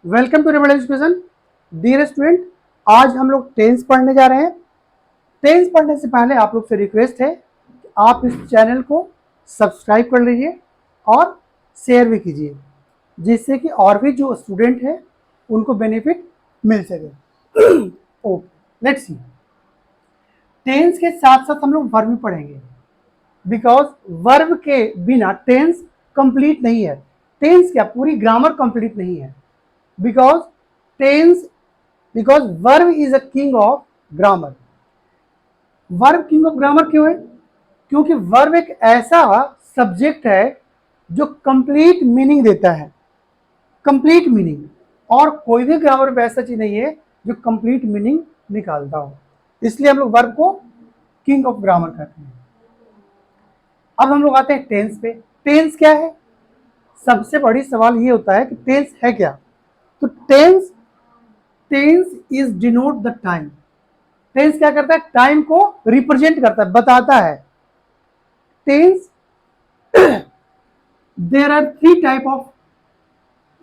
Welcome to Rebel Education. Dear student, आज हम लोग टेंस पढ़ने जा रहे हैं। टेंस पढ़ने से पहले आप लोग से रिक्वेस्ट है कि आप इस चैनल को सब्सक्राइब कर लीजिए और शेयर भी कीजिए, जिससे कि और भी जो स्टूडेंट हैं उनको बेनिफिट मिल सके। Okay, let's see. टेंस के साथ साथ हम लोग वर्ब भी पढ़ेंगे, बिकॉज वर्ब के बिना टेंस कंप्लीट नहीं है। टेंस क्या, पूरी ग्रामर कंप्लीट नहीं है। Because tense because verb is a king of grammar. Verb king of grammar क्यों है? क्योंकि वर्ब एक ऐसा सब्जेक्ट है जो कंप्लीट मीनिंग देता है, कंप्लीट मीनिंग। और कोई भी ग्रामर में ऐसा चीज नहीं है जो कंप्लीट मीनिंग निकालता हो, इसलिए हम लोग वर्ब को किंग ऑफ ग्रामर कहते हैं। अब हम लोग आते हैं टेंस पे। टेंस क्या है? सबसे बड़ी सवाल ये होता है कि टेंस है क्या। तो tense tense is denote the time. Tense क्या करता है? टाइम को रिप्रेजेंट करता है, बताता है। Tense there are three type of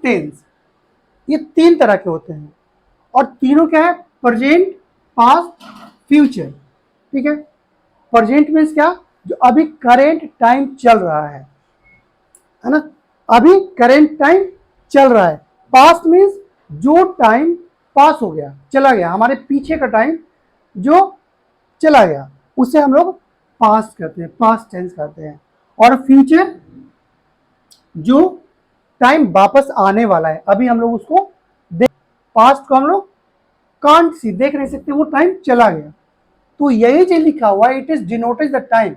tense. ये तीन तरह के होते हैं और तीनों क्या है? Present, past, future. ठीक है। प्रेजेंट मीन्स क्या? जो अभी करेंट टाइम चल रहा है ना, अभी करेंट टाइम चल रहा है। पास्ट मीन्स जो टाइम पास हो गया, चला गया, हमारे पीछे का टाइम जो चला गया, उसे हम लोग पास्ट कहते हैं, पास्ट टेंस कहते हैं। और फ्यूचर जो टाइम वापस आने वाला है, अभी हम लोग उसको देख, पास्ट को हम लोग कांट सी, देख नहीं सकते, वो टाइम चला गया। तो यही चीज लिखा हुआ है, it is denoted the time.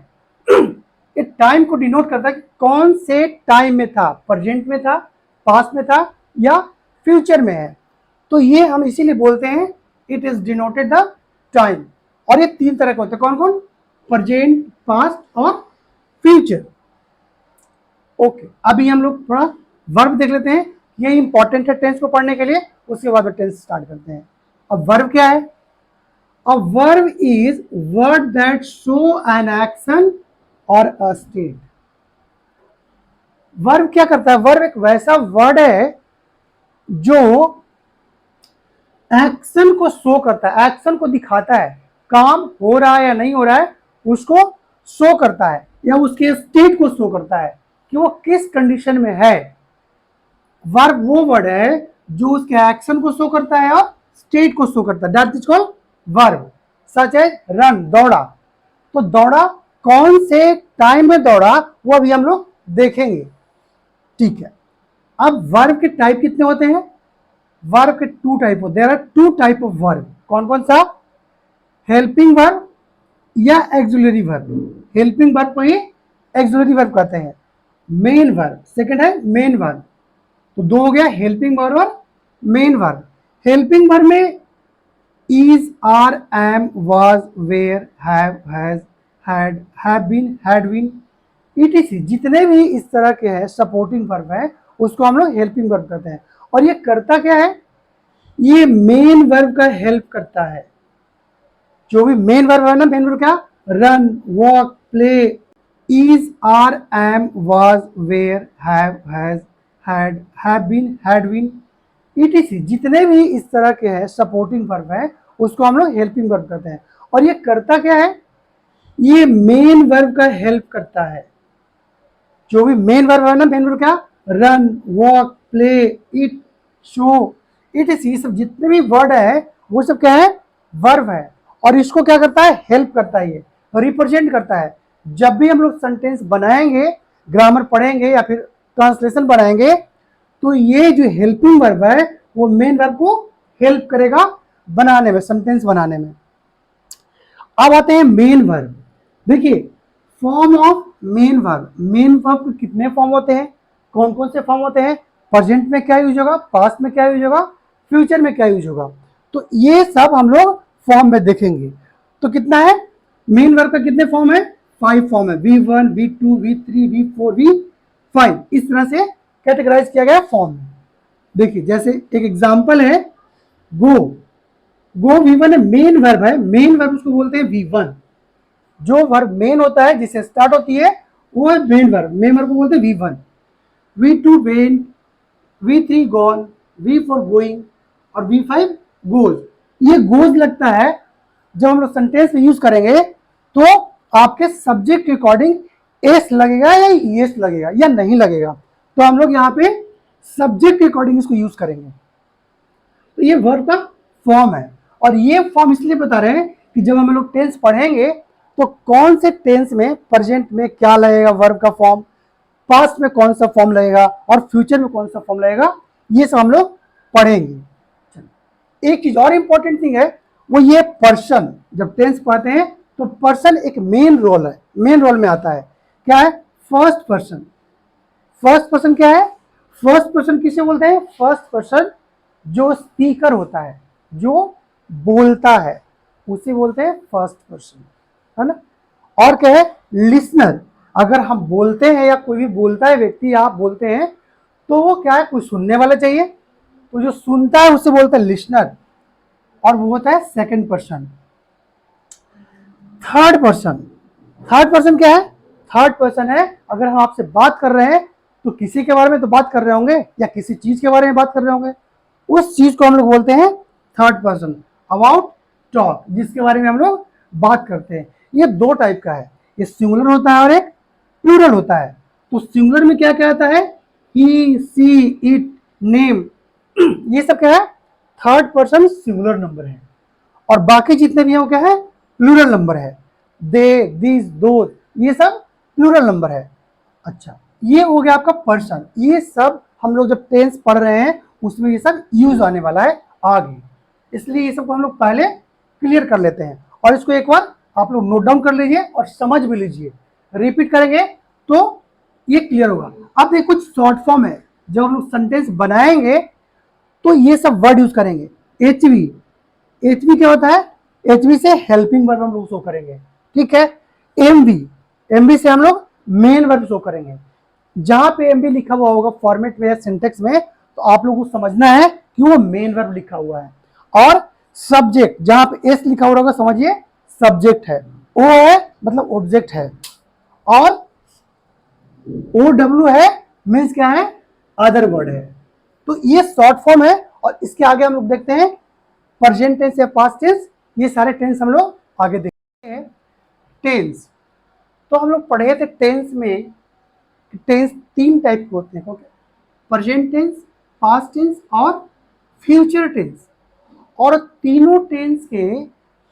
ये टाइम को डिनोट करता है कि कौन से टाइम में था, प्रेजेंट में था, पास्ट में था या फ्यूचर में है। तो ये हम इसीलिए बोलते हैं it is denoted the time. और ये तीन तरह के होते हैं, कौन कौन? प्रेजेंट, पास्ट और फ्यूचर। ओके, अभी हम लोग थोड़ा वर्ब देख लेते हैं। ये इंपॉर्टेंट है टेंस को पढ़ने के लिए, उसके बाद में टेंस स्टार्ट करते हैं। अब वर्ब क्या है? A verb is word that show an action और अ स्टेट। वर्ब क्या करता है? वर्ब एक वैसा वर्ड है जो एक्शन को शो करता है, एक्शन को दिखाता है, काम हो रहा है या नहीं हो रहा है उसको शो करता है, या उसके स्टेट को शो करता है कि वो किस कंडीशन में है। वर्ब वो वर्ड है जो उसके एक्शन को शो करता है और स्टेट को शो करता है, that is called verb. Such as run, दौड़ा। तो दौड़ा कौन से टाइम में दौड़ा वो अभी हम लोग देखेंगे। ठीक है। अब वर्ब के टाइप कितने होते हैं? वर्ब के टू टाइप होते हैं। There are two type of verb. कौन कौन सा? हेल्पिंग वर्ब या एक्सुलरी वर्ब। हेल्पिंग वर्ब को ही एक्सुलरी वर्ब कहते हैं। मेन वर्ब सेकंड है मेन वर्ब। तो दो हो गया, हेल्पिंग वर्ब और मेन वर्ब। हेल्पिंग वर्ब में is, are, am, was, were, have, has, have been, had been, etc, जितने भी इस तरह के हैं सपोर्टिंग वर्ब है, उसको हम लोग हेल्पिंग वर्ब कहते हैं। और ये करता क्या है? ये मेन वर्ब का हेल्प करता है। जो भी मेन वर्ब है ना, मेन वर्ब क्या? Run, walk, play, is, are, am, was, were, have, has, have been, had been, etc, जितने भी इस तरह के हैं सपोर्टिंग वर्ब है, उसको हम लोग हेल्पिंग वर्ब कहते हैं। और ये करता क्या है? ये मेन वर्ब का हेल्प करता है। जो भी मेन वर्ब है ना, मेन वर्ब क्या? Run, walk, play, it, show, etc., ये सब जितने भी वर्ड है वो सब क्या है? वर्ब है। और इसको क्या करता है? हेल्प करता है, ये रिप्रेजेंट करता है। जब भी हम लोग सेंटेंस बनाएंगे, ग्रामर पढ़ेंगे या फिर ट्रांसलेशन बनाएंगे, तो ये जो हेल्पिंग वर्ब है वो मेन वर्ब को हेल्प करेगा बनाने में, सेंटेंस बनाने में। अब आते हैं मेन वर्ब। देखिए, form of main verb. Main verb के कितने फॉर्म होते हैं? कौन कौन से फॉर्म होते हैं? प्रेजेंट में क्या यूज होगा, पास्ट में क्या यूज होगा, फ्यूचर में क्या यूज होगा। तो ये सब हम लोग फॉर्म में देखेंगे। तो कितना है मेन वर्ब का? कितने फॉर्म है? 5 फॉर्म है। V1, V2, V3, V4, V5, इस तरह से कैटेगराइज किया गया फॉर्म में। देखिए, जैसे एक एग्जांपल है गो। गो V1 है, मेन वर्ब है। मेन वर्ब उसको बोलते हैं V1। जो वर्ब मेन होता है, जिससे स्टार्ट होती है, वो है मेन वर्ब। मेन वर्ब को बोलते हैं V1। V2 went, V3 gone, V four going और V5 गोज। ये गोज लगता है जब हम लोग सेंटेंस में यूज करेंगे तो आपके सब्जेक्ट के अकॉर्डिंग एस लगेगा या यस लगेगा या नहीं लगेगा, तो हम लोग यहाँ पे सब्जेक्ट के अकॉर्डिंग इसको यूज करेंगे। तो ये वर्ब का फॉर्म है, और ये फॉर्म इसलिए बता रहे हैं कि जब हम लोग टेंस पढ़ेंगे तो कौन से टेंस में प्रेजेंट में क्या लगेगा वर्ब का फॉर्म, पास्ट में कौन सा फॉर्म लगेगा और फ्यूचर में कौन सा फॉर्म लगेगा, ये सब हम लोग पढ़ेंगे। एक चीज और इंपॉर्टेंट थिंग है, वो ये पर्सन, जब टेंस पढ़ते हैं तो पर्सन एक मेन रोल है, मेन रोल में आता है। क्या है? First person. फर्स्ट पर्सन क्या है? फर्स्ट पर्सन किसे बोलते हैं? फर्स्ट पर्सन जो स्पीकर होता है, जो बोलता है, उसे बोलते हैं फर्स्ट पर्सन, है ना। और क्या है? लिसनर। अगर हम बोलते हैं या कोई भी बोलता है व्यक्ति, आप बोलते हैं, तो वो क्या है? कोई सुनने वाला चाहिए, तो जो सुनता है उसे बोलते हैं लिसनर, और वो होता है second person. Third person. Third person क्या है? थर्ड पर्सन है अगर हम आपसे बात कर रहे हैं तो किसी के बारे में तो बात कर रहे होंगे या किसी चीज के बारे में बात कर रहे होंगे, उस चीज को हम लोग बोलते हैं थर्ड पर्सन। अबाउट टॉक, जिसके बारे में हम लोग बात करते हैं। ये दो टाइप का है, ये सिंगुलर होता है और एक प्लूरल होता है। तो सिंगुलर में क्या क्या आता है? ही, सी, इट, नेम, ये सब क्या है? थर्ड पर्सन सिंगुलर नंबर है। और बाकी जितने भी हैं वो क्या है? प्लूरल नंबर है। दे, दिस, दोज, ये सब प्लूरल नंबर है। अच्छा, ये हो गया आपका पर्सन। ये सब हम लोग जब टेंस पढ़ रहे हैं उसमें ये सब यूज आने वाला है आगे, इसलिए ये सब को हम लोग पहले क्लियर कर लेते हैं। और इसको एक बार आप लोग नोट डाउन कर लीजिए और समझ भी लीजिए, रिपीट करेंगे तो ये क्लियर होगा। अब देखिए कुछ शॉर्ट फॉर्म है, जब हम लोग सेंटेंस बनाएंगे तो ये सब वर्ड यूज करेंगे। HV, HV क्या होता है? HV से हेल्पिंग वर्ब हम लोग शो करेंगे, ठीक है। MV, MV से हम लोग मेन वर्ब शो करेंगे। जहां पे MV लिखा हुआ होगा फॉर्मेट में या सिंटेक्स में, तो आप लोगों को समझना है कि वो मेन वर्ब लिखा हुआ है। और सब्जेक्ट, जहां पे S लिखा हुआ होगा समझिए सब्जेक्ट है, O है मतलब ऑब्जेक्ट है, और OW है मीन्स क्या है? अदर वर्ड है। तो ये शॉर्ट फॉर्म है। और इसके आगे हम लोग देखते हैं प्रेजेंट टेंस या पास्ट टेंस, ये सारे टेंस हम लोग आगे देखते हैं। टेंस, तो हम लोग पढ़े थे टेंस में, टेंस तीन टाइप के होते हैं, प्रेजेंट टेंस, पास्ट टेंस और फ्यूचर टेंस। और तीनों टेंस के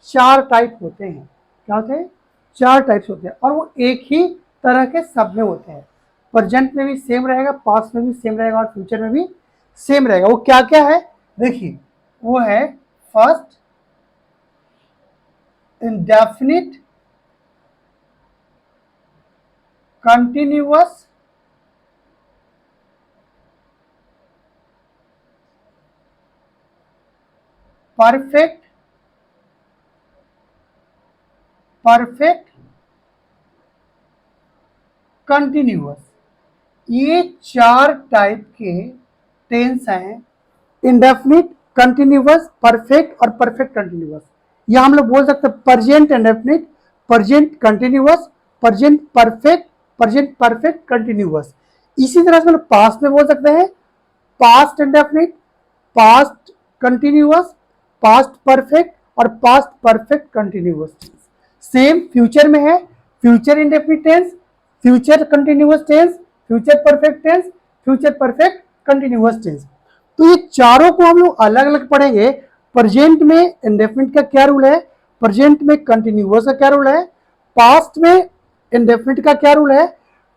चार टाइप होते हैं। क्या होते हैं? चार टाइप्स होते हैं, और वो एक ही तरह के सब में होते हैं। प्रेजेंट में भी सेम रहेगा, पास्ट में भी सेम रहेगा और फ्यूचर में भी सेम रहेगा। वो क्या क्या है देखिए, वो है first indefinite continuous, perfect, perfect continuous. ये चार टाइप के टेंस हैं, इंडेफिनिट, कंटिन्यूअस, परफेक्ट और परफेक्ट कंटिन्यूअस। या हम लोग बोल सकते हैं present indefinite, present continuous, present perfect, present perfect continuous. इसी तरह से हम लोग पास्ट में बोल सकते हैं past indefinite, past continuous, past perfect और past perfect continuous. Same future में है future indefinite tense, future continuous tense, future perfect tense, future perfect continuous tense. तो ये चारों को हम लोग अलग अलग पढ़ेंगे। प्रेजेंट में इंडेफिनिट का क्या रूल है, प्रेजेंट में कंटिन्यूअस का क्या रूल है, पास्ट में इंडेफिनिट का क्या रूल है,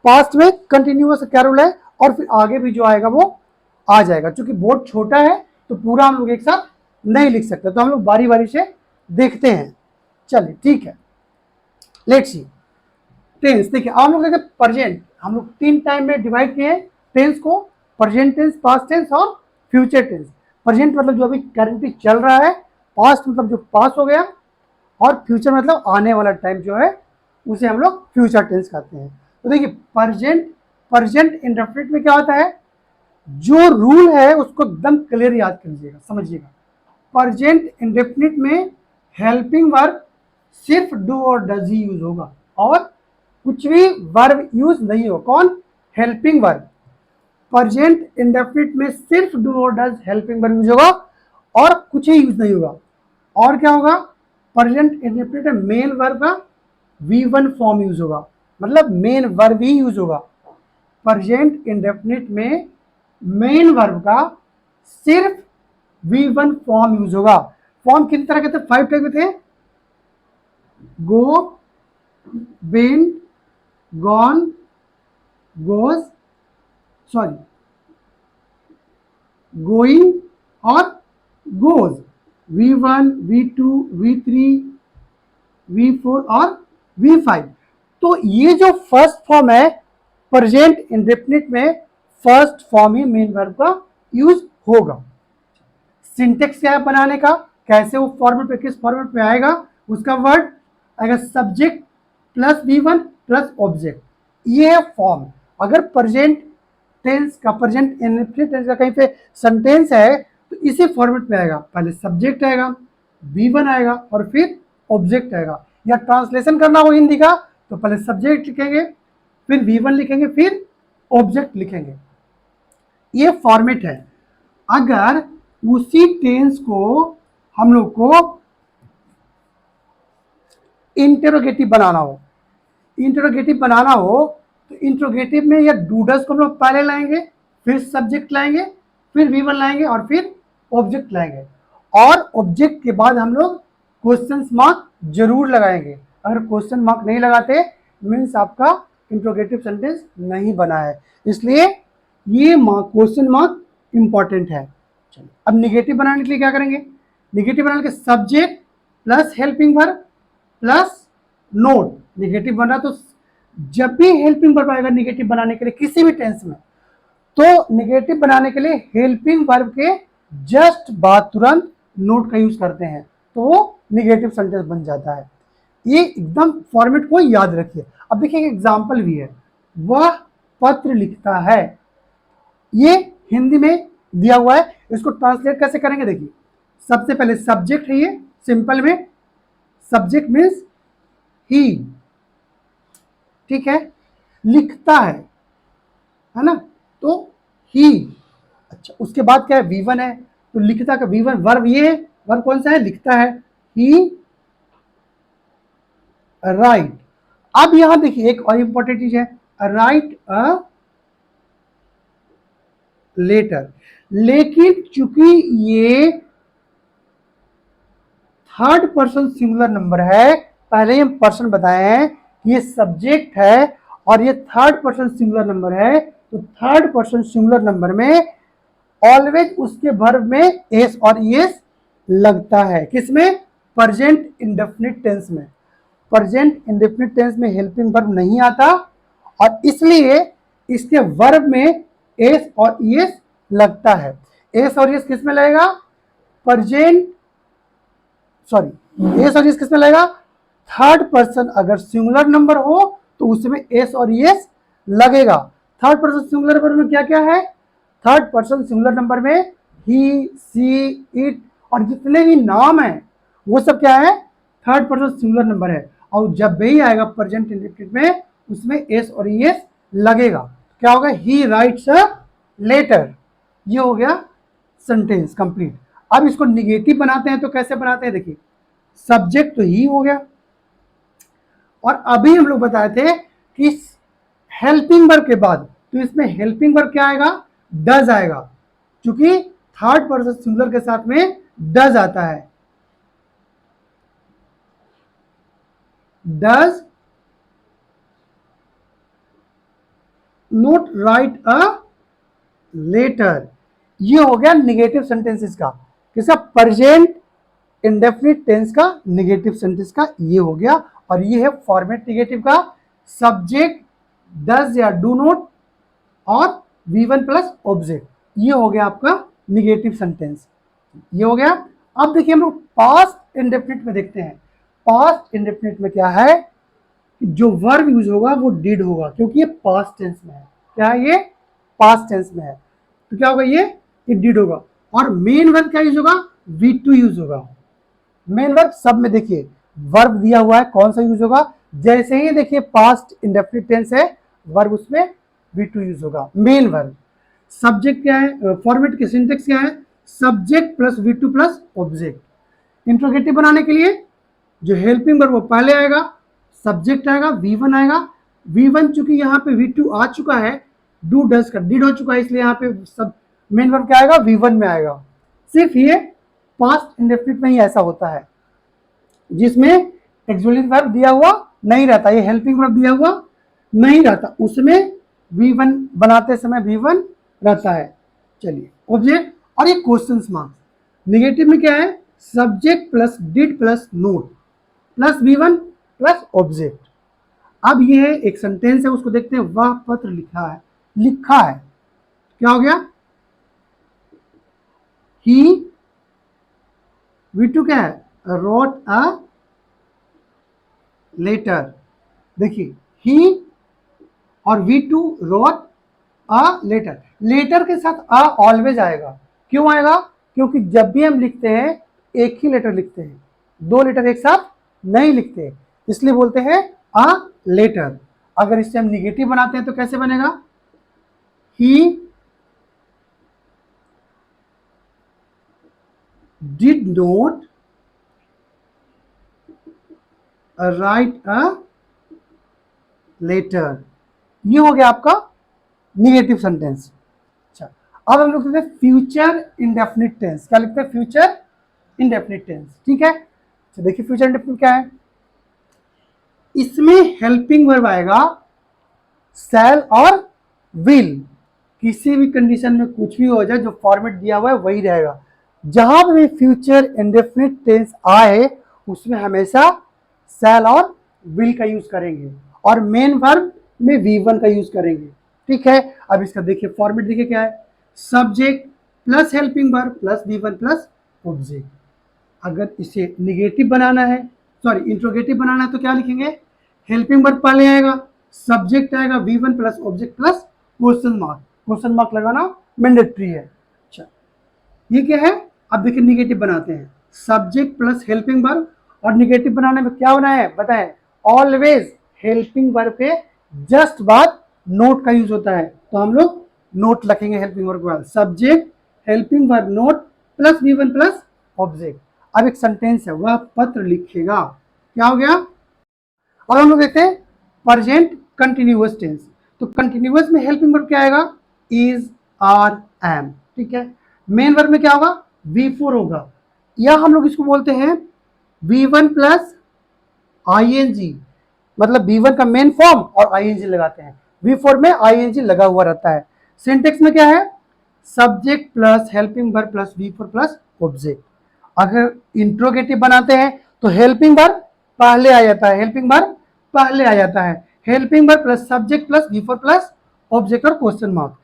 पास्ट में कंटिन्यूअस का क्या रूल है, और फिर आगे भी जो आएगा वो आ जाएगा। क्योंकि बोर्ड छोटा है तो पूरा हम लोग एक साथ नहीं लिख सकते, तो हम लोग बारी बारी से देखते हैं। चलिए ठीक है, लेट्स सी टेंस। देखिए आप लोग देखिए प्रेजेंट हम लोग तीन टाइम में डिवाइड किए हैं टेंस को, प्रेजेंट टेंस, पास्ट टेंस और फ्यूचर टेंस। प्रेजेंट मतलब जो अभी करंटली चल रहा है, पास्ट मतलब जो पास हो गया, और फ्यूचर मतलब आने वाला टाइम जो है उसे हम लोग फ्यूचर टेंस कहते हैं। तो देखिए प्रेजेंट, प्रेजेंट इंडेफिनिट में क्या होता है, जो रूल है उसको एकदम क्लियर याद कर लीजिएगा, समझिएगा। प्रेजेंट इंडेफिनिट में हेल्पिंग वर्ब सिर्फ डू और डज ही यूज होगा, और कुछ भी वर्ब यूज नहीं हो। कौन? Helping verb. प्रेजेंट इंडेफिनिट में सिर्फ डू और डज हेल्पिंग वर्ब यूज होगा और कुछ ही यूज नहीं होगा। और क्या होगा, प्रेजेंट इंडेफिनिट में मेन वर्ब का V1 फॉर्म यूज होगा, मतलब मेन वर्ब ही यूज होगा। प्रेजेंट इंडेफिनिट में मेन वर्ब का सिर्फ V1 फॉर्म यूज होगा। फॉर्म कितने तरह के थे, 5 टाइप के थे, go, been, gone, goes, sorry going और goes, V1, V2, V3, V4 और V5। तो ये जो फर्स्ट फॉर्म है प्रेजेंट इंडेफिनिट में, फर्स्ट फॉर्म ही मेन वर्ब का यूज होगा। सिंटेक्स क्या है बनाने का, कैसे वो फॉर्मेट पे, किस फॉर्मेट में आएगा, उसका वर्ड आएगा subject plus V1 plus object, ये है फॉर्म। अगर प्रेजेंट टेंस का, प्रेजेंट इंडेफिनिट टेंस का कहीं पे सेंटेंस है तो इसी फॉर्मेट में आएगा, पहले सब्जेक्ट आएगा, V1 आएगा और फिर ऑब्जेक्ट आएगा। या ट्रांसलेशन करना हो हिंदी का तो पहले सब्जेक्ट लिखेंगे, फिर V1 लिखेंगे, फिर ऑब्जेक्ट लिखेंगे, ये फॉर्मेट है। अगर उसी टेंस को हम लोग को इंटरोगेटिव बनाना हो, इंटरोगेटिव बनाना हो तो इंटरोगेटिव में या डूडस को हम लोग पहले लाएंगे, फिर सब्जेक्ट लाएंगे, फिर V1 लाएंगे और फिर ऑब्जेक्ट लाएंगे। और ऑब्जेक्ट के बाद हम लोग क्वेश्चन मार्क जरूर लगाएंगे। अगर क्वेश्चन मार्क नहीं लगाते मीन्स आपका इंटरोगेटिव सेंटेंस नहीं बना है, इसलिए ये क्वेश्चन मार्क इंपॉर्टेंट है। चलिए अब निगेटिव बनाने के लिए क्या करेंगे, निगेटिव बनाने के subject plus helping verb plus note. Negative बना तो जब भी हेल्पिंग वर्ब आएगा निगेटिव बनाने के लिए किसी भी टेंस में, तो निगेटिव बनाने के लिए हेल्पिंग वर्ब के जस्ट बाद तुरंत नोट का यूज करते हैं, तो वो निगेटिव सेंटेंस बन जाता है। ये एकदम फॉर्मेट को याद रखिए। अब देखिए एक एग्जाम्पल भी है, वह पत्र लिखता है, ये हिंदी में दिया हुआ है, इसको ट्रांसलेट कैसे करेंगे देखिए। सबसे पहले सब्जेक्ट है, ये सिंपल में सब्जेक्ट मीन्स ही, ठीक है, लिखता है ना, तो ही। अच्छा उसके बाद क्या है, V1 है, तो लिखता का V1 वर्ब, ये वर्ब कौन सा है, लिखता है, ही राइट। अब यहां देखिए एक और इंपॉर्टेंट चीज है, राइट अ लेटर। लेकिन चूंकि ये थर्ड पर्सन सिंगुलर नंबर है, पहले ही हम पर्सन बताए हैं कि ये सब्जेक्ट है और ये थर्ड पर्सन सिंगुलर नंबर है, तो थर्ड पर्सन सिंगुलर नंबर में ऑलवेज उसके वर्ब में एस और ईएस लगता है। किसमें, प्रेजेंट इंडेफिनिट टेंस में। प्रेजेंट इंडेफिनिट टेंस में हेल्पिंग वर्ब नहीं आता और इसलिए इसके वर्ब में एस और ईएस लगता है। एस और ईएस किस में लगेगा, प्रेजेंट, सॉरी एस और ईएस किस में लगेगा, थर्ड पर्सन अगर सिंगुलर नंबर हो तो उसमें एस और ईएस लगेगा। थर्ड पर्सन सिंगुलर नंबर में क्या क्या है, थर्ड पर्सन सिंगुलर नंबर में ही, सी, इट और जितने भी नाम है वो सब क्या है, थर्ड पर्सन सिंगुलर नंबर है। और जब भी आएगा प्रेजेंट इंडेफिनिट में उसमें एस और ईएस लगेगा, क्या होगा, ही राइट्स अ लेटर। ये हो गया सेंटेंस कंप्लीट। अब इसको निगेटिव बनाते हैं तो कैसे बनाते हैं देखिए, सब्जेक्ट तो ही हो गया और अभी हम लोग बताए थे कि हेल्पिंग वर्ब के बाद, तो इसमें हेल्पिंग वर्ब क्या आएगा, डज आएगा, क्योंकि थर्ड पर्सन सिंगुलर के साथ में डज आता है। Does not write a letter, ये हो गया निगेटिव सेंटेंसेस का, किसका, प्रेजेंट इंडेफिनिट टेंस का निगेटिव सेंटेंस का, ये हो गया। और ये है फॉर्मेट निगेटिव का, सब्जेक्ट डज या डू नोट और V1 प्लस ऑब्जेक्ट, ये हो गया आपका निगेटिव सेंटेंस, ये हो गया। अब देखिए हम लोग पास्ट इंडेफिनिट में देखते हैं। पास्ट इंडेफिनिट में क्या है, जो वर्ब यूज होगा वो डिड होगा, क्योंकि ये पास्ट टेंस में है। क्या है, ये पास्ट टेंस में है, तो क्या होगा, ये डिड होगा। और मेन वर्ब क्या यूज होगा, V2 यूज होगा। मेन वर्ब सब में देखिए वर्ब दिया हुआ है, कौन सा यूज होगा, जैसे ही देखिए पास्ट इंडेफिनिट टेंस है वर्ब उसमें V2 यूज होगा, मेन वर्ब। सब्जेक्ट क्या है, फॉर्मेट की सिंटेक्स क्या है, subject plus V2 plus object. Interrogative बनाने के लिए जो हेल्पिंग वर्ब वो पहले आएगा, सब्जेक्ट आएगा, V1 आएगा। V1 चूंकि यहाँ पे V2 आ चुका है, डू डज का डिड हो चुका है, इसलिए यहाँ पे सब मेन वर्ब क्या आएगा, V1 में आएगा। सिर्फ ये पास्ट इंडेफिनिट में ही ऐसा होता है जिसमें एक्सुअली वर्ब दिया हुआ नहीं रहता, ये हेल्पिंग वर्ब दिया हुआ नहीं रहता, उसमें V1 बनाते समय V1 रहता है। चलिए ऑब्जेक्ट और ये क्वेश्चन मार्क्स। निगेटिव में क्या है, subject plus did plus not plus V1 plus object. अब ये है एक सेंटेंस है, उसको देखते हैं। वह पत्र लिखा है क्या हो गया, ही, V2 क्या है, रोट अ लेटर। देखिए ही और V2 wrote a letter, letter के साथ अ ऑलवेज आएगा। क्यों आएगा, क्योंकि जब भी हम लिखते हैं एक ही लेटर लिखते हैं, दो लेटर एक साथ नहीं लिखते, इसलिए बोलते हैं अ लेटर। अगर इससे हम निगेटिव बनाते हैं तो कैसे बनेगा, he did not write a letter. ये हो गया आपका निगेटिव सेंटेंस। अच्छा, अब हम लोग लिखते हैं फ्यूचर इंडेफिनिट टेंस। क्या लिखते हैं, फ्यूचर इंडेफिनिट टेंस। ठीक है, तो देखिए फ्यूचर इंडेफिनिट क्या है, इसमें हेल्पिंग वर्ब आएगा शैल और विल। किसी भी कंडीशन में कुछ भी हो जाए, जो फॉर्मेट दिया हुआ है वही रहेगा। जहां भी फ्यूचर इंडेफिनिट टेंस आए उसमें हमेशा शैल और विल का यूज करेंगे, और मेन वर्ब में V1 का यूज करेंगे। ठीक है, अब इसका देखिए फॉर्मेट देखिए क्या है, subject plus helping verb plus V1 plus object. अगर इसे निगेटिव बनाना है, सॉरी इंट्रोगेटिव बनाना है, तो क्या लिखेंगे, हेल्पिंग वर्ब पहले आएगा, सब्जेक्ट आएगा, V1 plus object plus question mark. Question mark लगाना मैंडेटरी है। अच्छा, ये क्या है, अब देखिए निगेटिव बनाते हैं, सब्जेक्ट प्लस हेल्पिंग वर्ब। और निगेटिव बनाने में क्या होना है बताएं, ऑलवेज हेल्पिंग वर्ब के जस्ट बाद नोट का यूज होता है, तो हम लोग नोट लिखेंगे हेल्पिंग वर्ब के बाद, subject helping verb note plus V1 plus object. अब एक सेंटेंस है, वह पत्र लिखेगा, क्या हो गया। अब हम लोग देखते हैं प्रेजेंट कंटिन्यूअस टेंस। तो कंटिन्यूअस में हेल्पिंग वर्ब क्या आएगा, इज, आर, एम। ठीक है, मेन वर्ब में क्या होगा, V4 होगा, या हम लोग इसको बोलते हैं V1 प्लस ING, मतलब V1 का मेन फॉर्म और ING लगाते हैं, V4 में ING लगा हुआ रहता है। सिंटेक्स में क्या है, subject plus helping verb plus V4 plus object. अगर इंट्रोगेटिव बनाते हैं तो हेल्पिंग वर्ब पहले आ जाता है, हेल्पिंग वर्ब पहले आ जाता है, helping verb plus subject plus V4 plus object और क्वेश्चन मार्क।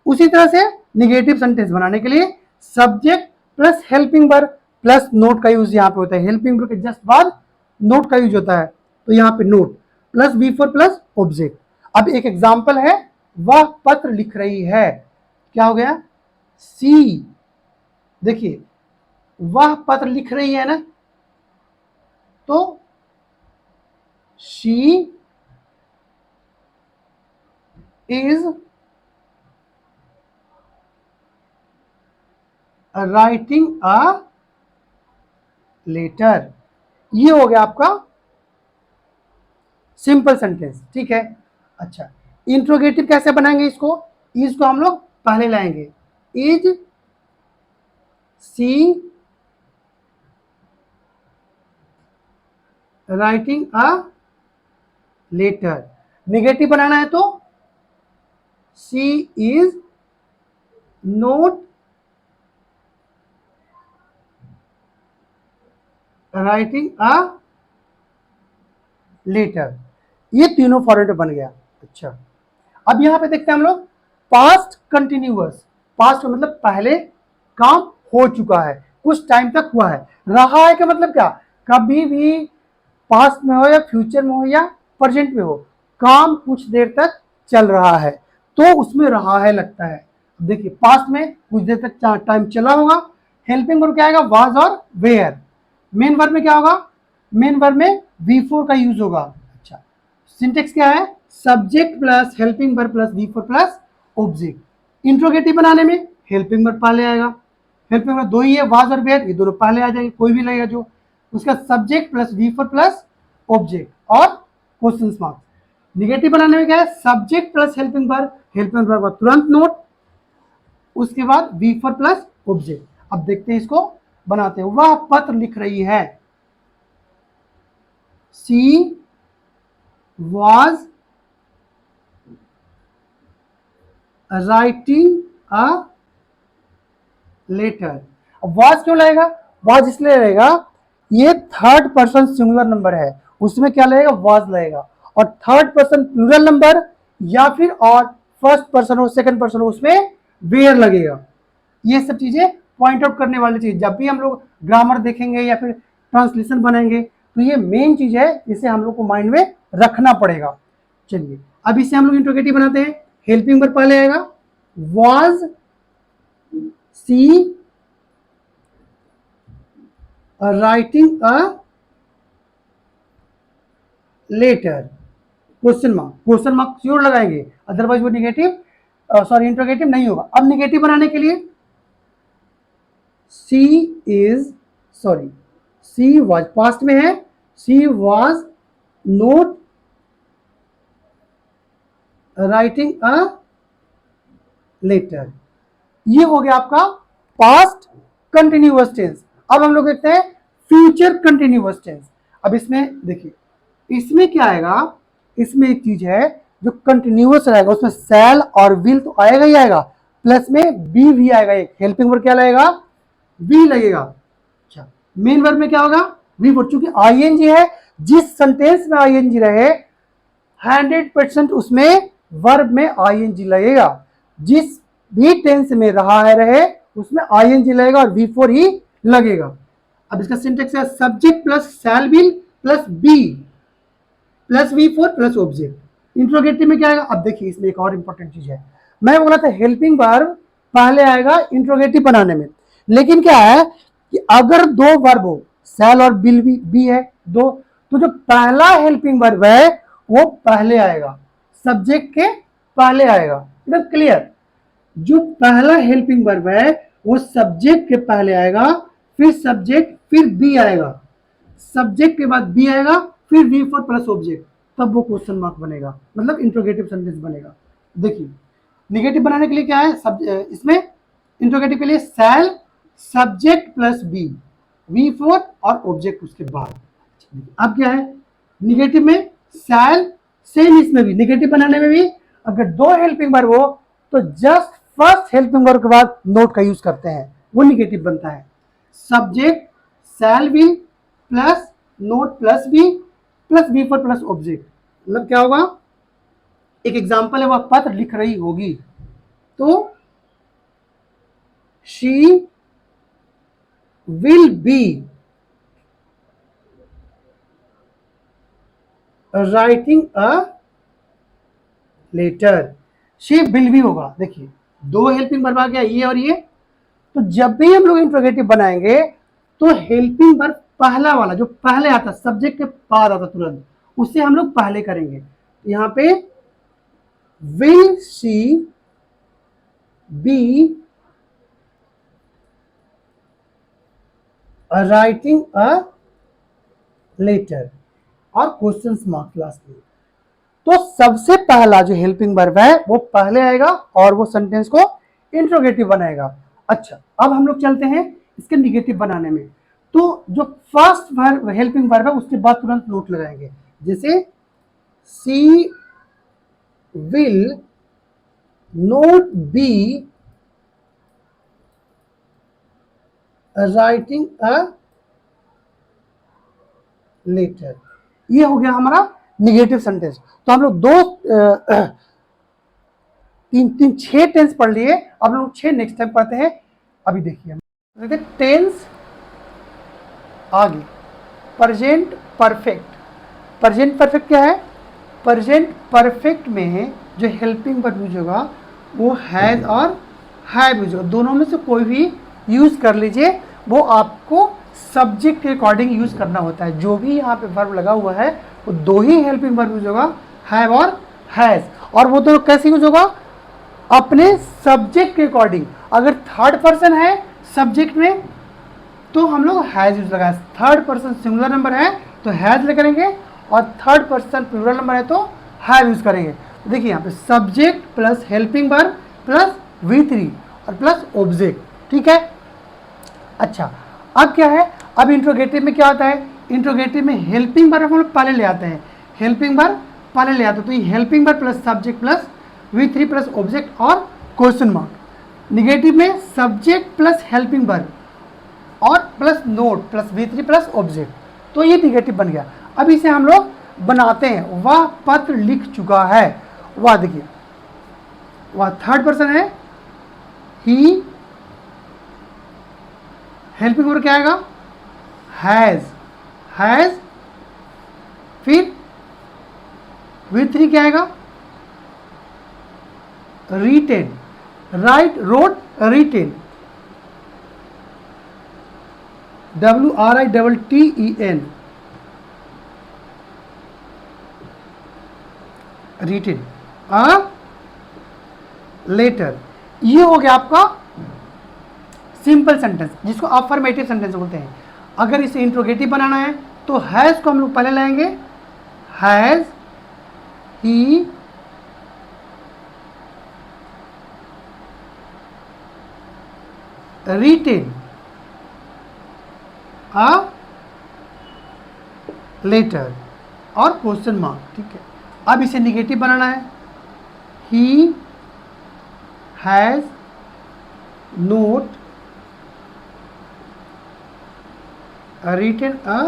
उसी तरह से निगेटिव सेंटेंस बनाने के लिए subject plus helping verb plus note का यूज यहाँ पे होता है, हेल्पिंग वर्ब के जस्ट बाद नोट का यूज होता है, तो यहाँ पे note plus V4 plus object. अब एक एग्जाम्पल है, वह पत्र लिख रही है, क्या हो गया, सी। देखिए वह पत्र लिख रही है ना, तो she is writing a letter. ये हो गया आपका सिंपल सेंटेंस। ठीक है, अच्छा इंट्रोगेटिव कैसे बनाएंगे इसको, इज को हम लोग पहले लाएंगे, is she writing a letter. Negative बनाना है तो she is not writing a letter. ये तीनों फॉर्मेट बन गया। अच्छा, अब यहां पे देखते हैं हम लोग पास्ट कंटिन्यूअस। पास्ट का मतलब पहले काम हो चुका है, कुछ टाइम तक हुआ है। रहा है का मतलब क्या, कभी भी पास्ट में हो या फ्यूचर में हो या प्रेजेंट में हो, काम कुछ देर तक चल रहा है तो उसमें रहा है लगता है। देखिए पास्ट में कुछ देर तक टाइम चला होगा, हेल्पिंग वर्ब क्या आएगा, वाज और वेयर। मेन वर्ब में क्या होगा, मेन वर्ब में V4 का यूज होगा। अच्छा, सिंटेक्स क्या है, subject plus helping verb plus V4 plus object. Interrogative बनाने में हेल्पिंग वर्ब पहले आएगा, हेल्पिंग वर्ब दो ही है, वाज और वेयर, ये दोनों पहले आ जाएंगे, कोई भी लगेगा जो। उसका subject plus V4 plus object और क्वेश्चन मार्क। निगेटिव बनाने में क्या है, सब्जेक्ट प्लस हेल्पिंग वर्ब का तुरंत नोट, उसके बाद V4 प्लस ऑब्जेक्ट। अब देखते हैं इसको बनाते हैं। वह पत्र लिख रही है, she was writing a letter. अब वॉज क्यों लगेगा, वॉज इसलिए लगेगा ये थर्ड पर्सन सिंगुलर नंबर है, उसमें क्या लगेगा, वॉज लगेगा। और थर्ड पर्सन प्लूरल नंबर या फिर और फर्स्ट पर्सन हो सेकंड पर्सन हो उसमें वेयर लगेगा। ये सब चीजें पॉइंट आउट करने वाली चीज, जब भी हम लोग ग्रामर देखेंगे या फिर ट्रांसलेशन बनाएंगे तो ये मेन चीज है, इसे हम लोग को माइंड में रखना पड़ेगा। चलिए अब इसे हम लोग इंट्रोगेटिव बनाते हैं। हेल्पिंग वर्ब पहले आएगा, was she writing a letter, question mark sure लगाएंगे, अदरवाइज वो निगेटिव सॉरी इंट्रोगेटिव नहीं होगा। अब निगेटिव बनाने के लिए सी वॉज पास्ट में है, she was not writing a letter. ये हो गया आपका पास्ट कंटिन्यूअस टेंस। अब हम लोग देखते हैं फ्यूचर कंटिन्यूअस टेंस। अब इसमें देखिए, इसमें क्या आएगा, इसमें एक चीज है जो कंटिन्यूअस रहेगा, उसमें शैल और विल तो आएगा ही आएगा, प्लस में बी भी आएगा। एक हेल्पिंग वर्ब क्या लगेगा, बी लगेगा। अच्छा, मेन वर्ब में क्या होगा, वी वर्ब। चूंकि आईएनजी है, जिस सेंटेंस में आईएनजी रहे 100% उसमें वर्ब में आईएनजी लगेगा। जिस भी टेंस में रहा है रहे उसमें आईएनजी लगेगा और V4 ही लगेगा। अब इसका सिंटेक्स है subject plus shall will plus be plus V4 plus object. Interrogative में क्या आएगा, अब देखिए इसमें एक और इंपॉर्टेंट चीज है, मैं बोला था हेल्पिंग वर्ब पहले आएगा इंट्रोगेटिव बनाने में, लेकिन क्या है कि अगर दो वर्ब हो, शैल और विल भी है दो, तो जो पहला हेल्पिंग वर्ब है वो पहले आएगा, सब्जेक्ट के पहले आएगा। एकदम क्लियर, जो पहला हेल्पिंग वर्ब है वो सब्जेक्ट के पहले आएगा, फिर सब्जेक्ट, फिर बी आएगा, सब्जेक्ट के बाद बी आएगा, फिर V4 प्लस ऑब्जेक्ट, तब वो क्वेश्चन मार्क बनेगा, मतलब इंट्रोगेटिव सेंटेंस बनेगा। देखिए निगेटिव बनाने के लिए क्या है, इसमें इंट्रोगेटिव के लिए शैल सब्जेक्ट प्लस बी, V4 और ऑब्जेक्ट उसके बाद। अब क्या है, निगेटिव में शैल, सेम इसमें भी निगेटिव बनाने में भी अगर दो हेल्पिंग वर्ब हो तो जस्ट फर्स्ट हेल्पिंग वर्ब के बाद नोट का यूज करते हैं, वो निगेटिव बनता है। Subject shall will plus not plus be plus V4 plus object, मतलब क्या होगा, एक एग्जांपल है, वह पत्र लिख रही होगी तो she will be writing a letter. She will be होगा, देखिए दो हेल्पिंग वर्ब आ गया, ये और ये। तो जब भी हम लोग इंट्रोगेटिव बनाएंगे तो हेल्पिंग वर्ब पहला वाला जो पहले आता सब्जेक्ट के बाद आता तुरंत, उससे हम लोग पहले करेंगे। यहां पे will she be writing a letter और क्वेश्चन मार्क लास्ट में। तो सबसे पहला जो हेल्पिंग वर्ब है वो पहले आएगा और वो सेंटेंस को इंट्रोगेटिव बनाएगा। अच्छा, अब हम लोग चलते हैं इसके निगेटिव बनाने में। तो जो फर्स्ट वर्ब हेल्पिंग वर्ब है उसके बाद तुरंत नोट लगाएंगे, जैसे she will not be writing a letter. ये हो गया हमारा निगेटिव सेंटेंस। तो हम लोग तीन छह टेंस पढ़ लिए, अब हम लोग 6 नेक्स्ट टाइम पढ़ते हैं। अभी देखिए टेंस आगे, प्रेजेंट परफेक्ट। प्रेजेंट परफेक्ट क्या है, प्रेजेंट परफेक्ट में जो हेल्पिंग वर्ब यूज होगा वो हैज और हैव यूज होगा, दोनों में से कोई भी यूज कर लीजिए, वो आपको सब्जेक्ट के अकॉर्डिंग यूज करना होता है। जो भी यहाँ पे वर्ब लगा हुआ है वो दो ही हेल्पिंग वर्ब यूज होगा, हैव और हैज, और वो दोनों कैसे यूज होगा, अपने सब्जेक्ट के अकॉर्डिंग। अगर थर्ड पर्सन है सब्जेक्ट में तो हम लोग हैज यूज लगाए, थर्ड पर्सन सिंगुलर नंबर है तो हैज ले करेंगे, और थर्ड पर्सन प्लूरल नंबर है तो हैव यूज करेंगे। तो देखिए यहाँ पे subject plus helping verb plus V3 और प्लस ऑब्जेक्ट, ठीक है। अच्छा, अब क्या है, अब इंट्रोगेटिव में क्या होता है, इंट्रोगेटिव में हेल्पिंग वर्ब हम लोग पहले ले आते हैं, हेल्पिंग वर्ब पहले ले आते हैं, तो ये helping verb plus subject plus V3 plus object और क्वेश्चन मार्क। निगेटिव में सब्जेक्ट प्लस हेल्पिंग वर्ब और plus not plus V3 plus object, तो ये निगेटिव बन गया। अब इसे हम लोग बनाते हैं, वह पत्र लिख चुका है, वह देखिए वह थर्ड पर्सन है, ही, हेल्पिंग वर्ब क्या आएगा, हैज, फिर V3 क्या आएगा, written, write, wrote, written, WRITTEN, written a letter. ये हो गया आपका सिंपल सेंटेंस, जिसको अफर्मेटिव सेंटेंस बोलते हैं। अगर इसे इंट्रोगेटिव बनाना है तो हैज को हम लोग पहले लाएंगे, has he written a letter और क्वेश्चन मार्क, ठीक है। अब इसे निगेटिव बनाना है, he has not written a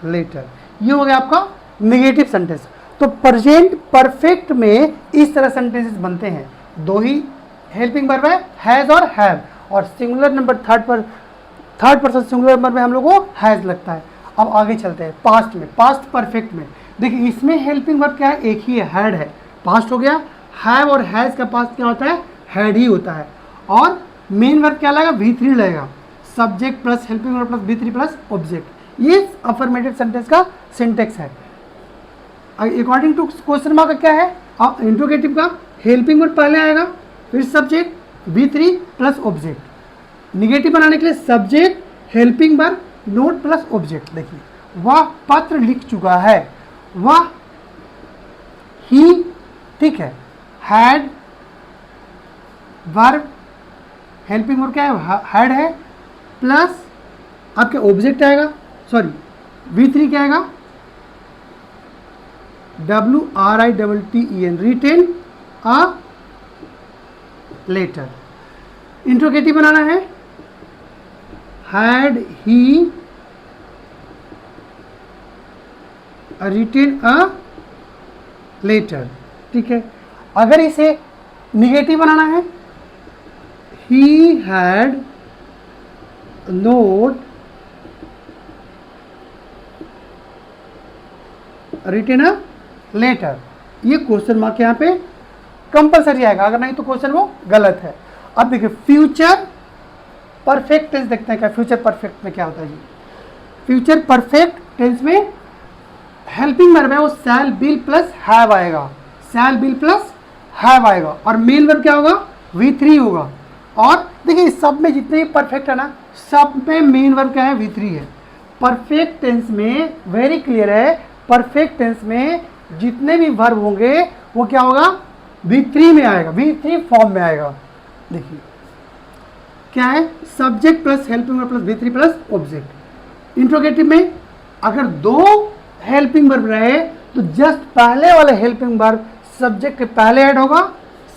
letter. ये हो गया आपका निगेटिव सेंटेंस। तो प्रेजेंट परफेक्ट में इस तरह सेंटेंसेस बनते हैं, दो ही हेल्पिंग वर्ब है, हैज और हैव, और singular number third person singular number में हम लोग को हैज लगता है। अब आगे चलते हैं पास्ट में, पास्ट परफेक्ट में। देखिए इसमें हेल्पिंग वर्ब क्या है, एक ही है, हैड है, पास्ट हो गया। हैव और हैज का पास्ट क्या होता है, हैड ही होता है। और मेन वर्ब क्या लगेगा, V3 लगेगा, subject plus helping verb plus V3 plus object. ये अफर्मेटिव सेंटेंस का सिंटेक्स है। अकॉर्डिंग टू क्वेश्चन मार्क का क्या है, इंट्रोगेटिव का हेल्पिंग वर्ब पहले आएगा, फिर subject V3 plus object. Negative बनाने के लिए subject helping verb note plus object. देखिए वह पत्र लिख चुका है, वह, ही, ठीक है, हैड, वर्ब, हेल्पिंग वर्ब क्या है, हैड है, प्लस आपके ऑब्जेक्ट आएगा, सॉरी V3 क्या आएगा, WRITTEN, written a letter. Interrogative बनाना है, had he written a letter, ठीक है। अगर इसे निगेटिव बनाना है, he had not written a letter. ये क्वेश्चन मार्क यहाँ पे कंपलसरी आएगा, अगर नहीं तो क्वेश्चन वो गलत है। अब देखिए फ्यूचर परफेक्ट टेंस देखते हैं क्या फ्यूचर परफेक्ट में क्या होता है जी। फ्यूचर परफेक्ट टेंस में हेल्पिंग वर्ब है वो शैल बिल प्लस हैव आएगा, शैल बिल प्लस हैव आएगा, और मेन वर्ब क्या होगा, V3 होगा। और देखिए सब में जितने भी परफेक्ट है ना, सब में मेन वर्ब क्या है, V3 है। परफेक्ट टेंस में वेरी क्लियर है, परफेक्ट टेंस में जितने भी वर्ब होंगे वो क्या होगा, V3 में आएगा, V3 फॉर्म में आएगा। देखिए क्या है, subject plus helping verb plus V3 plus object. Interrogative में अगर दो हेल्पिंग वर्ब रहे तो जस्ट पहले वाले हेल्पिंग वर्ब सब्जेक्ट के पहले ऐड होगा,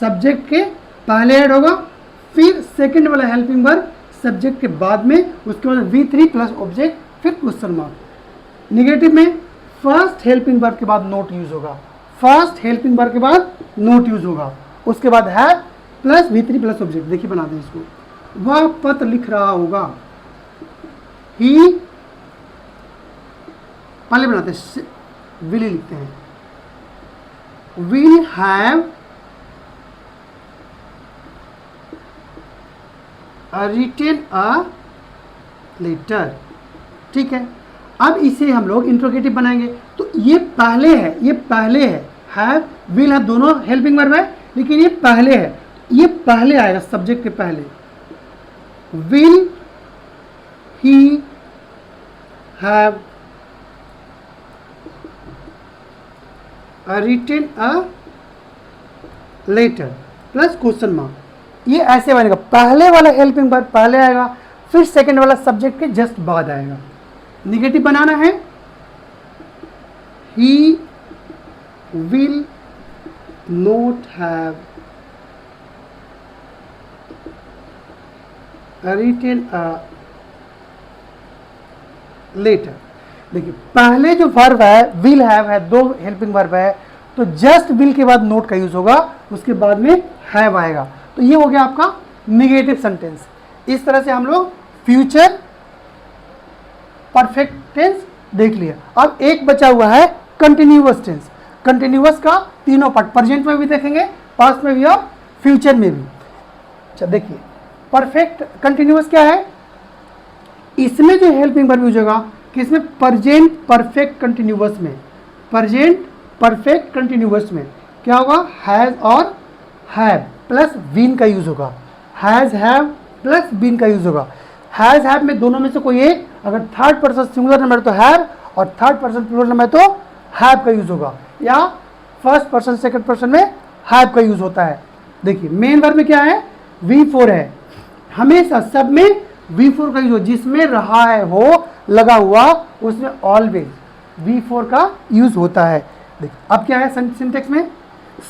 सब्जेक्ट के पहले ऐड होगा, फिर सेकंड वाला हेल्पिंग वर्ब सब्जेक्ट के बाद में, उसके बाद V3 प्लस ऑब्जेक्ट, फिर क्वेश्चन मार्क। निगेटिव में फर्स्ट हेल्पिंग वर्ब के बाद नोट यूज होगा, फर्स्ट हेल्पिंग वर्ब के बाद नोट यूज होगा, उसके बाद है प्लस V3 प्लस ऑब्जेक्ट। देखिए बना दें इसको, वह पत्र लिख रहा होगा, ही पहले बनाते हैं, विल लिखते हैं, will have written a letter, ठीक है। अब इसे हम लोग इंट्रोगेटिव बनाएंगे, तो ये पहले है, ये पहले है, हैव विल है, दोनों हेल्पिंग वर्ब है, लेकिन ये पहले है, ये पहले आएगा सब्जेक्ट के पहले। Will he have written a letter plus question mark, ये ऐसे बनेगा। पहले वाला हेल्पिंग वर्ब पहले आएगा, फिर सेकंड वाला सब्जेक्ट के जस्ट बाद आएगा। निगेटिव बनाना है, he will not have written a letter. देखिए पहले जो वर्ब है विल हैव है, दो हेल्पिंग वर्ब है, तो जस्ट विल के बाद नोट का यूज होगा, उसके बाद में हैव आएगा। तो ये हो गया आपका निगेटिव सेंटेंस। इस तरह से हम लोग फ्यूचर परफेक्ट टेंस देख लिया। अब एक बचा हुआ है कंटिन्यूअस टेंस। कंटिन्यूअस का तीनों पार्ट, प्रेजेंट में भी देखेंगे, पास्ट में भी और फ्यूचर में भी। अच्छा देखिए परफेक्ट कंटिन्यूअस क्या है, इसमें जो हेल्पिंग वर्ब यूज होगा किसमें, प्रेजेंट परफेक्ट कंटिन्यूअस में। प्रेजेंट परफेक्ट कंटिन्यूअस में क्या होगा, हैज और हैव प्लस बीन का यूज होगा। हैज हैव प्लस बीन का यूज होगा। हैज हैव में दोनों में से कोई एक, अगर थर्ड पर्सन सिंगुलर नंबर तो हैव और थर्ड पर्सन प्लूरल नंबर तो हैव का यूज होगा, या फर्स्ट पर्सन सेकंड पर्सन में हैव का यूज होता है। देखिए मेन वर्ब में क्या है, V4 है, हमेशा सब में V4 का यूज हो, जिसमें रहा है हो लगा हुआ उसमें ऑलवेज V4 का यूज होता है। देखिए अब क्या है सिंटेक्स में,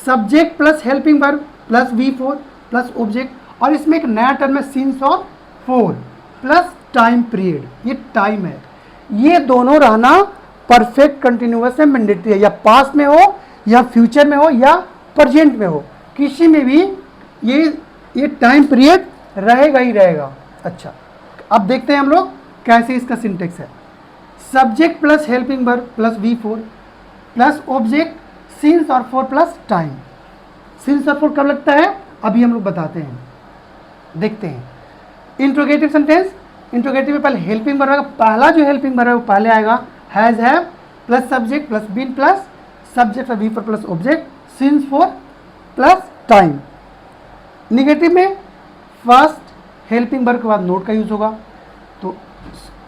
subject plus helping verb plus V4 plus object, और इसमें एक नया टर्म है सिंस और फॉर प्लस टाइम पीरियड, ये टाइम है। ये दोनों रहना परफेक्ट कंटिन्यूअस में मैंडेटरी है, या पास्ट में हो या फ्यूचर में हो या प्रेजेंट में हो, किसी में भी ये टाइम पीरियड रहेगा ही रहेगा। अच्छा अब देखते हैं हम लोग कैसे इसका सिंटेक्स है। Subject plus helping verb plus V4 plus object since और फॉर प्लस टाइम। सिंस और फॉर कब लगता है अभी हम लोग बताते हैं, देखते हैं। इंट्रोगेटिव सेंटेंस, इंट्रोगेटिव में पहले हेल्पिंग वर्ब आएगा, पहला जो हेल्पिंग वर्ब है वो पहले आएगा, has have plus subject plus been plus subject और V4 plus object since for plus time. Negative में फर्स्ट हेल्पिंग वर्ब के बाद नोट का यूज होगा, तो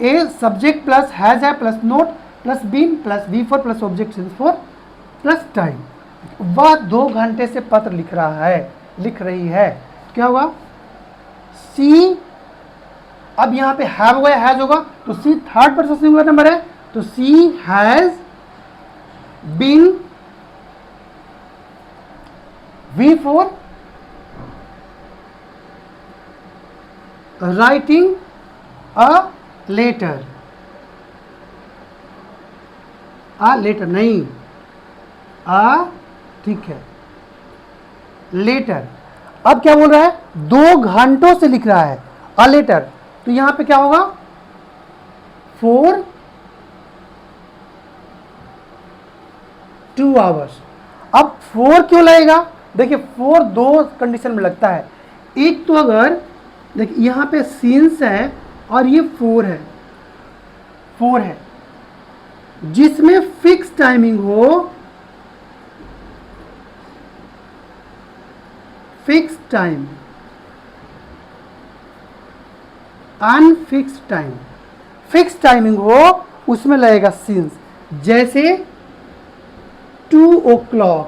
ए सब्जेक्ट प्लस हैज है plus not plus been plus V4 plus object since for plus time. वह 2 घंटे से पत्र लिख रहा है, लिख रही है, क्या होगा, सी। अब यहाँ पे हैव होगा या हैज होगा, तो she third person singular number है, तो she has been V4 writing a letter, letter नहीं, ठीक है लेटर। अब क्या बोल रहा है, 2 घंटों से लिख रहा है अ लेटर, तो यहां पे क्या होगा, 4 2 आवर्स। अब 4 क्यों लगेगा, देखिए 4 2 कंडीशन में लगता है। एक तो अगर देखिए यहां पे सिंस है और ये 4 है, 4 है, जिसमें फिक्स टाइमिंग हो, fix time, unfix time, fix timing हो उसमें लगेगा सिंस। जैसे 2 o'clock,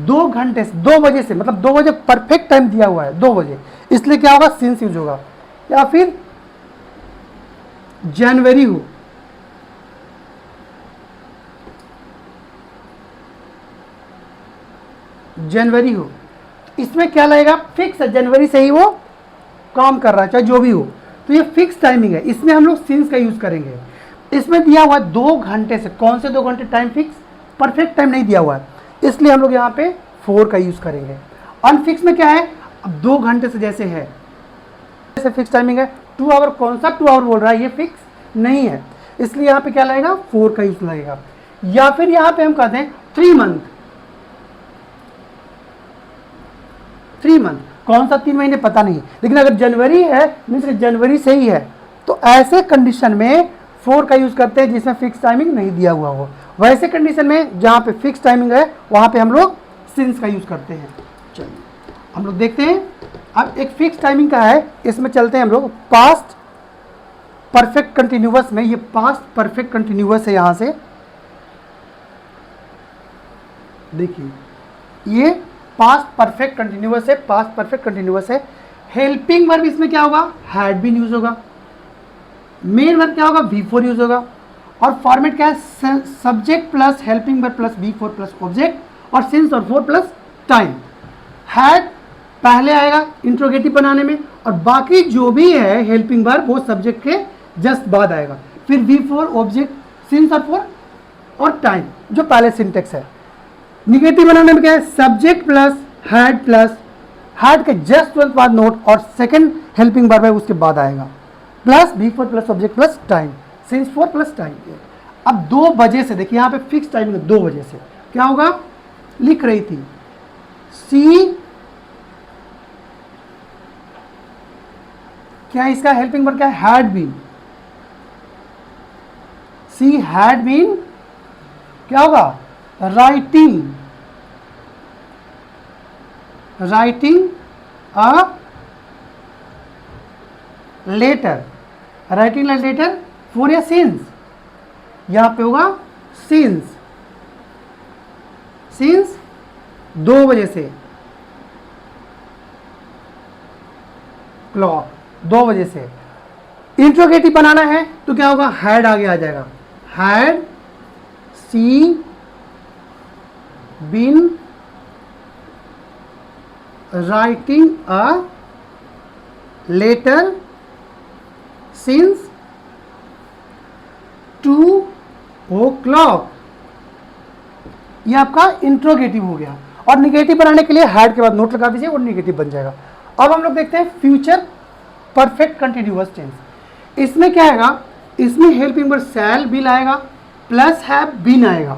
2 घंटे से, 2 बजे से, मतलब 2 बजे परफेक्ट टाइम दिया हुआ है 2 बजे, इसलिए क्या होगा, सिंस यूज होगा। या फिर जनवरी हो, जनवरी हो, इसमें क्या लगेगा, फिक्स है, जनवरी से ही वो काम कर रहा है, चाहे जो भी हो, तो ये फिक्स टाइमिंग है, इसमें हम लोग सिंस का यूज करेंगे। इसमें दिया हुआ है 2 घंटे से, कौन से 2 घंटे, टाइम फिक्स, परफेक्ट टाइम नहीं दिया हुआ है, इसलिए हम लोग यहाँ पे 4 का यूज करेंगे। अनफिक्स में क्या है, अब 2 घंटे से जैसे है, जैसे फिक्स टाइमिंग है, 2 आवर, कौन सा 2 आवर बोल रहा है, ये फिक्स नहीं है, इसलिए यहाँ पे क्या लगेगा, 4 का यूज लगेगा। या फिर यहाँ पे हम कहते हैं 3 मंथ, 3 मंथ, कौन सा 3 महीने पता नहीं, लेकिन अगर जनवरी है मीन्स जनवरी से ही है, तो ऐसे कंडीशन में 4 का यूज करते हैं जिसमें फिक्स टाइमिंग नहीं दिया हुआ हो। वैसे कंडीशन में जहाँ पे फिक्स टाइमिंग है वहाँ पे हम लोग सिंस का यूज करते हैं। चलिए हम लोग देखते हैं। अब एक फिक्स टाइमिंग का है, इसमें चलते हैं हम लोग पास्ट परफेक्ट कंटिन्यूअस में। ये पास्ट परफेक्ट कंटिन्यूअस है, यहां से देखिए ये पास्ट परफेक्ट कंटिन्यूअस है, पास्ट परफेक्ट कंटिन्यूअस है। हेल्पिंग वर्ब इसमें क्या होगा, हैड बीन यूज होगा। मेन वर्ब क्या होगा, V4 यूज होगा। और फॉर्मेट क्या है, subject plus helping verb plus V4 plus object और सिंस और फॉर प्लस टाइम। हैड पहले आएगा इंट्रोगेटिव बनाने में, और बाकी जो भी है हेल्पिंग वर्ब वो सब्जेक्ट के जस्ट बाद आएगा। फिर V4 ऑब्जेक्ट सिंस और फॉर और टाइम, जो पहले सिंटेक्स है। निगेटिव बनाने में क्या है, सब्जेक्ट प्लस हैड के जस्ट तुरंत बाद नोट और सेकंड हेल्पिंग वर्ब है उसके बाद आएगा, plus V4 plus object plus time, since 4 plus time. अब 2 बजे से देखिए, यहाँ पे फिक्स टाइमिंग है, 2 बजे से क्या होगा, लिख रही थी सी, क्या इसका हेल्पिंग वर्ब क्या है, had been. She had been क्या होगा, writing a letter, writing letter for या सिंस, यहां पे होगा सिंस 2 बजे से, क्लॉक 2 बजे से। इंट्रोगेटिव बनाना है तो क्या होगा, हैड आगे आ जाएगा, had she been writing a letter since 2 o'clock। ये आपका इंट्रोगेटिव हो गया। और निगेटिव बनाने के लिए हैड के बाद नोट लगा दीजिए और निगेटिव बन जाएगा। अब हम लोग देखते हैं फ्यूचर परफेक्ट कंटिन्यूअस टेंस। इसमें क्या आएगा, इसमें हेल्पिंग वर्ब शैल बिल आएगा प्लस हैव बीन आएगा,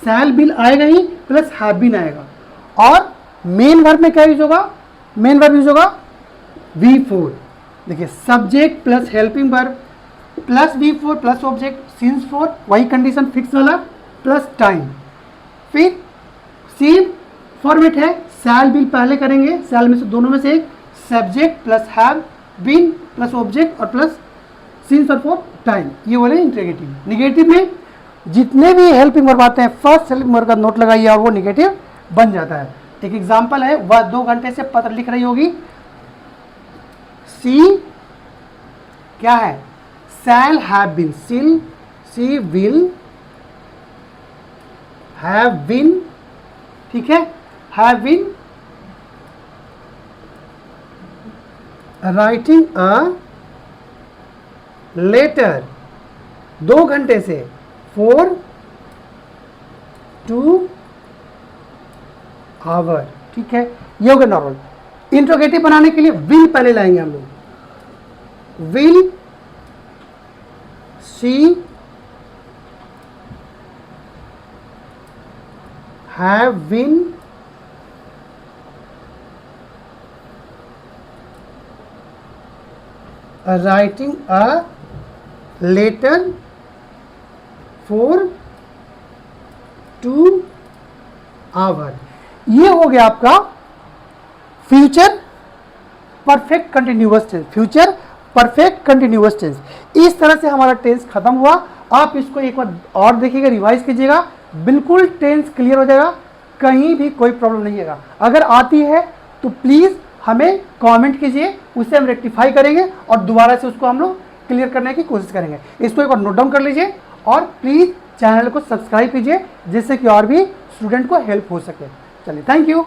शैल बिल आएगा ही प्लस हैव बीन आएगा। और मेन वर्ब में क्या यूज होगा, मेन वर्ब यूज होगा V4। देखिए subject plus helping verb plus V4 plus object since 4, वही कंडीशन फिक्स वाला, प्लस टाइम। फिर सेम फॉर्मेट है, शैल बिल पहले करेंगे, शैल में से दोनों में से एक, subject plus have been plus object और प्लस सिंस और फॉर टाइम, ये बोले इंट्रोगेटिव। निगेटिव में जितने भी हेल्पिंग वर्ब आते हैं फर्स्ट हेल्पिंग वर्ब का नोट लगाइए और वो निगेटिव बन जाता है। एक एग्जांपल है, वह 2 घंटे से पत्र लिख रही होगी, सी क्या है, shall have been, she will have been, ठीक है, have been writing a letter 2 घंटे से, 4 2 आवर, ठीक है, ये हो गया नॉर्मल। इंट्रोगेटिव बनाने के लिए विल पहले लाएंगे हम लोग, will she have been writing a letter for 2 hour. ये हो गया आपका future perfect continuous tense, future perfect continuous tense. इस तरह से हमारा टेंस खत्म हुआ। आप इसको एक बार और देखिएगा, रिवाइज कीजिएगा, बिल्कुल टेंस क्लियर हो जाएगा, कहीं भी कोई प्रॉब्लम नहीं आएगा। अगर आती है तो प्लीज़ हमें कमेंट कीजिए, उससे हम रेक्टिफाई करेंगे और दोबारा से उसको हम लोग क्लियर करने की कोशिश करेंगे। इसको एक बार नोट डाउन कर लीजिए और प्लीज़ चैनल को सब्सक्राइब कीजिए, जिससे कि और भी स्टूडेंट को हेल्प हो सके। चलिए, थैंक यू।